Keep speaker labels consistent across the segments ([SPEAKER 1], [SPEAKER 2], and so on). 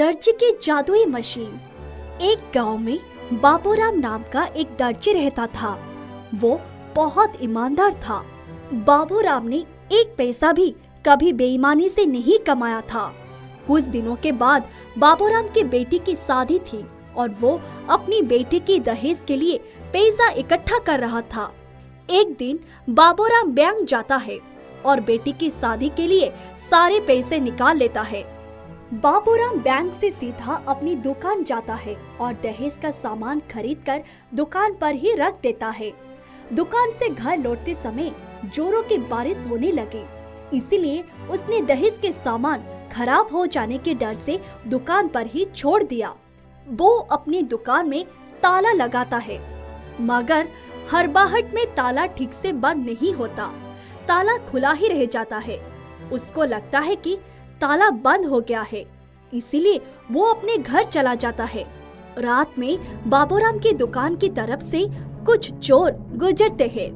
[SPEAKER 1] दर्जी की जादुई मशीन। एक गांव में बाबूराम नाम का एक दर्जी रहता था। वो बहुत ईमानदार था। बाबूराम ने एक पैसा भी कभी बेईमानी से नहीं कमाया था। कुछ दिनों के बाद बाबूराम की बेटी की शादी थी और वो अपनी बेटी की दहेज के लिए पैसा इकट्ठा कर रहा था। एक दिन बाबूराम बैंक जाता है और बेटी की शादी के लिए सारे पैसे निकाल लेता है। बाबूराम बैंक से सीधा अपनी दुकान जाता है और दहेज का सामान खरीदकर दुकान पर ही रख देता है। दुकान से घर लौटते समय जोरों की बारिश होने लगी, इसीलिए उसने दहेज के सामान खराब हो जाने के डर से दुकान पर ही छोड़ दिया। वो अपनी दुकान में ताला लगाता है, मगर हड़बड़ाहट में ताला ठीक से बंद नहीं होता। ताला खुला ही रह जाता है। उसको लगता है कि ताला बंद हो गया है, इसीलिए वो अपने घर चला जाता है। रात में बाबूराम की दुकान की तरफ से कुछ चोर गुजरते हैं।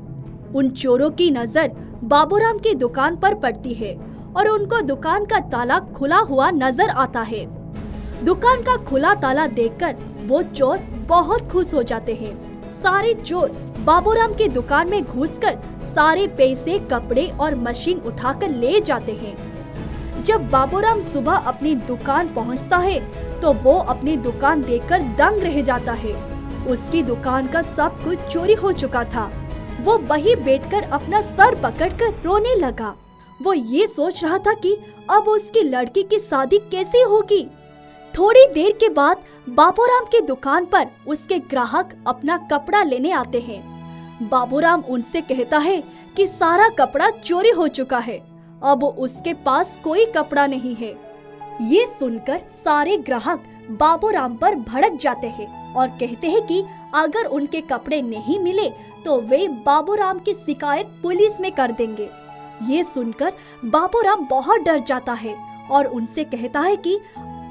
[SPEAKER 1] उन चोरों की नजर बाबूराम की दुकान पर पड़ती है और उनको दुकान का ताला खुला हुआ नजर आता है। दुकान का खुला ताला देखकर वो चोर बहुत खुश हो जाते हैं। सारे चोर बाबूराम की दुकान में घुसकर सारे पैसे, कपड़े और मशीन उठाकर ले जाते हैं। जब बाबूराम सुबह अपनी दुकान पहुंचता है तो वो अपनी दुकान देखकर दंग रह जाता है। उसकी दुकान का सब कुछ चोरी हो चुका था। वो वहीं बैठकर अपना सर पकड़कर रोने लगा। वो ये सोच रहा था कि अब उसकी लड़की की शादी कैसे होगी। थोड़ी देर के बाद बाबूराम की दुकान पर उसके ग्राहक अपना कपड़ा लेने आते हैं। बाबूराम उनसे कहता है कि सारा कपड़ा चोरी हो चुका है, अब उसके पास कोई कपड़ा नहीं है। ये सुनकर सारे ग्राहक बाबूराम पर भड़क जाते हैं और कहते हैं कि अगर उनके कपड़े नहीं मिले तो वे बाबूराम की शिकायत पुलिस में कर देंगे। ये सुनकर बाबूराम बहुत डर जाता है और उनसे कहता है कि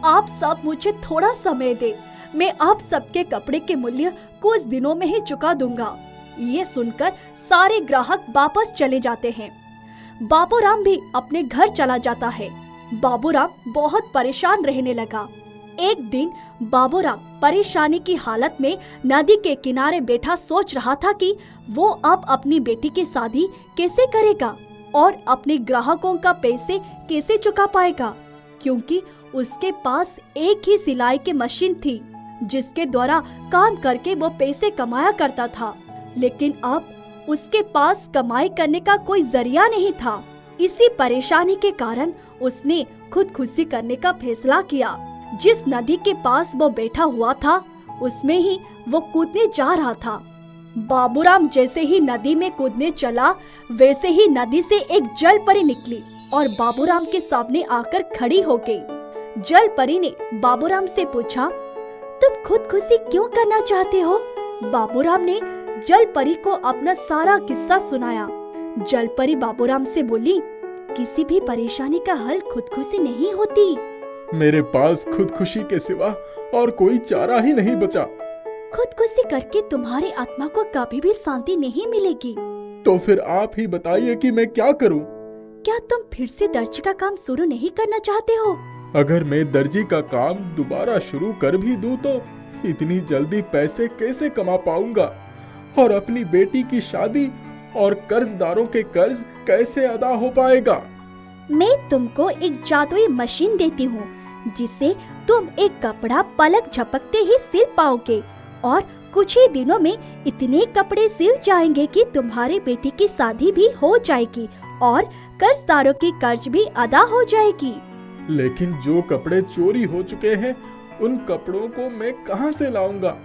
[SPEAKER 1] आप सब मुझे थोड़ा समय दे, मैं आप सबके कपड़े के मूल्य कुछ दिनों में ही चुका दूंगा। ये सुनकर सारे ग्राहक वापस चले जाते हैं। बाबूराम भी अपने घर चला जाता है। बाबूराम बहुत परेशान रहने लगा। एक दिन बाबूराम परेशानी की हालत में नदी के किनारे बैठा सोच रहा था कि वो अब अपनी बेटी की शादी कैसे करेगा और अपने ग्राहकों का पैसे कैसे चुका पाएगा, क्योंकि उसके पास एक ही सिलाई की मशीन थी जिसके द्वारा काम करके वो पैसे कमाया करता था। लेकिन अब उसके पास कमाई करने का कोई जरिया नहीं था। इसी परेशानी के कारण उसने खुदकुशी करने का फैसला किया। जिस नदी के पास वो बैठा हुआ था उसमें ही वो कूदने जा रहा था। बाबूराम जैसे ही नदी में कूदने चला, वैसे ही नदी से एक जल परी निकली और बाबूराम के सामने आकर खड़ी हो गई। जल परी ने बाबूराम से पूछा, तुम खुदकुशी क्यों करना चाहते हो? बाबूराम ने जल परी को अपना सारा किस्सा सुनाया। जल परी बाबूराम से बोली, किसी भी परेशानी का हल खुदकुशी नहीं होती।
[SPEAKER 2] मेरे पास खुदकुशी के सिवा और कोई चारा ही नहीं बचा।
[SPEAKER 1] खुदकुशी करके तुम्हारी आत्मा को कभी भी शांति नहीं मिलेगी।
[SPEAKER 2] तो फिर आप ही बताइए कि मैं क्या करूं?
[SPEAKER 1] क्या तुम फिर से दर्जी का काम शुरू नहीं करना चाहते हो?
[SPEAKER 2] अगर मैं दर्जी का काम दोबारा शुरू कर भी दूं तो इतनी जल्दी पैसे कैसे कमा पाऊंगा और अपनी बेटी की शादी और कर्जदारों के कर्ज कैसे अदा हो पाएगा?
[SPEAKER 1] मैं तुमको एक जादुई मशीन देती हूँ जिससे तुम एक कपड़ा पलक झपकते ही सिल पाओगे और कुछ ही दिनों में इतने कपड़े सिल जाएंगे कि तुम्हारी बेटी की शादी भी हो जाएगी और कर्जदारों की कर्ज भी अदा हो जाएगी।
[SPEAKER 2] लेकिन जो कपड़े चोरी हो चुके हैं उन कपड़ों को मैं कहां से लाऊंगा?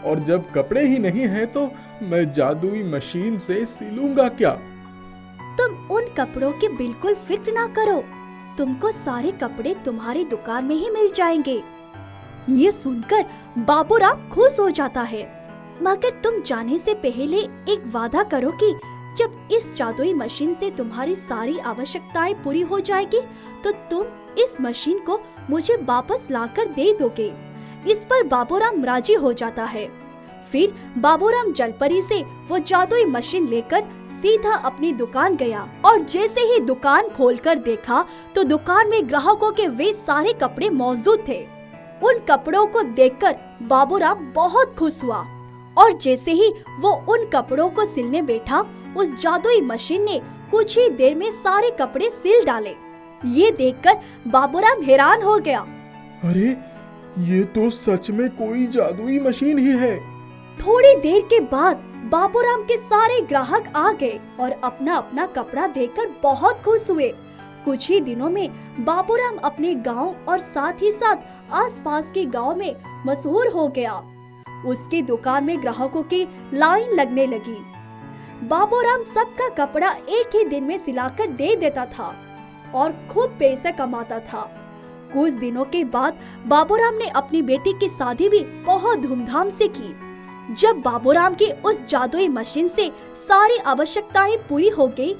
[SPEAKER 2] और जब कपड़े ही नहीं हैं तो मैं जादुई मशीन से सिलूंगा क्या?
[SPEAKER 1] तुम उन कपड़ों की बिल्कुल फिक्र ना करो, तुमको सारे कपड़े तुम्हारी दुकान में ही मिल जाएंगे। ये सुनकर बाबूराम खुश हो जाता है, मगर तुम जाने से पहले एक वादा करो कि जब इस जादुई मशीन से तुम्हारी सारी आवश्यकताएं पूरी हो जाएगी तो तुम इस मशीन को मुझे वापस लाकर दे दोगे। इस पर बाबूराम राजी हो जाता है। फिर बाबूराम जलपरी से वो जादुई मशीन लेकर सीधा अपनी दुकान गया और जैसे ही दुकान खोलकर देखा तो दुकान में ग्राहकों के वे सारे कपड़े मौजूद थे। उन कपड़ों को देखकर बाबूराम बहुत खुश हुआ और जैसे ही वो उन कपड़ों को सिलने बैठा, उस जादुई मशीन ने कुछ ही देर में सारे कपड़े सिल डाले। ये देखकर बाबूराम हैरान हो गया।
[SPEAKER 2] अरे ये तो सच में कोई जादुई मशीन ही है।
[SPEAKER 1] थोड़ी देर के बाद बाबूराम के सारे ग्राहक आ गए और अपना अपना कपड़ा देखकर बहुत खुश हुए। कुछ ही दिनों में बाबूराम अपने गांव और साथ ही साथ आसपास के गांव में मशहूर हो गया। उसकी दुकान में ग्राहकों की लाइन लगने लगी। बाबूराम सबका कपड़ा एक ही दिन में सिलाकर दे देता था और खूब पैसे कमाता था। कुछ दिनों के बाद बाबूराम ने अपनी बेटी की शादी भी बहुत धूमधाम से की। जब बाबूराम की उस जादुई मशीन से सारी आवश्यकताएं पूरी हो गई,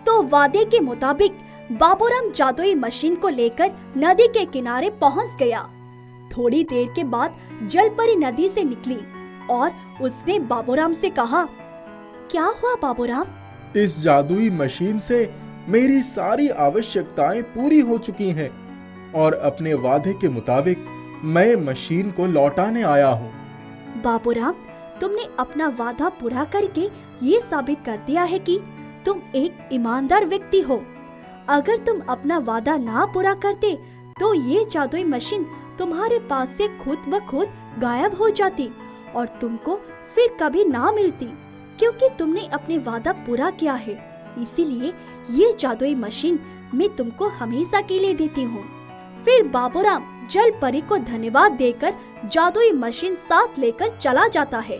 [SPEAKER 1] तो वादे के मुताबिक बाबूराम जादुई मशीन को लेकर नदी के किनारे पहुंच गया। थोड़ी देर के बाद जलपरी नदी से निकली और उसने बाबूराम से कहा, क्या हुआ बाबूराम?
[SPEAKER 2] इस जादुई मशीन से मेरी सारी आवश्यकताएं पूरी हो चुकी हैं और अपने वादे के मुताबिक मैं मशीन को लौटाने आया हूँ।
[SPEAKER 1] बाबूराम, तुमने अपना वादा पूरा करके ये साबित कर दिया है कि तुम एक ईमानदार व्यक्ति हो। अगर तुम अपना वादा ना पूरा करते तो ये जादुई मशीन तुम्हारे पास से खुद ब खुद गायब हो जाती और तुमको फिर कभी ना मिलती, क्योंकि तुमने अपने वादा पूरा किया है। इसीलिए ये जादुई मशीन मैं तुमको हमेशा के लिए देती हूँ। फिर बाबूराम जल परी को धन्यवाद देकर जादुई मशीन साथ लेकर चला जाता है।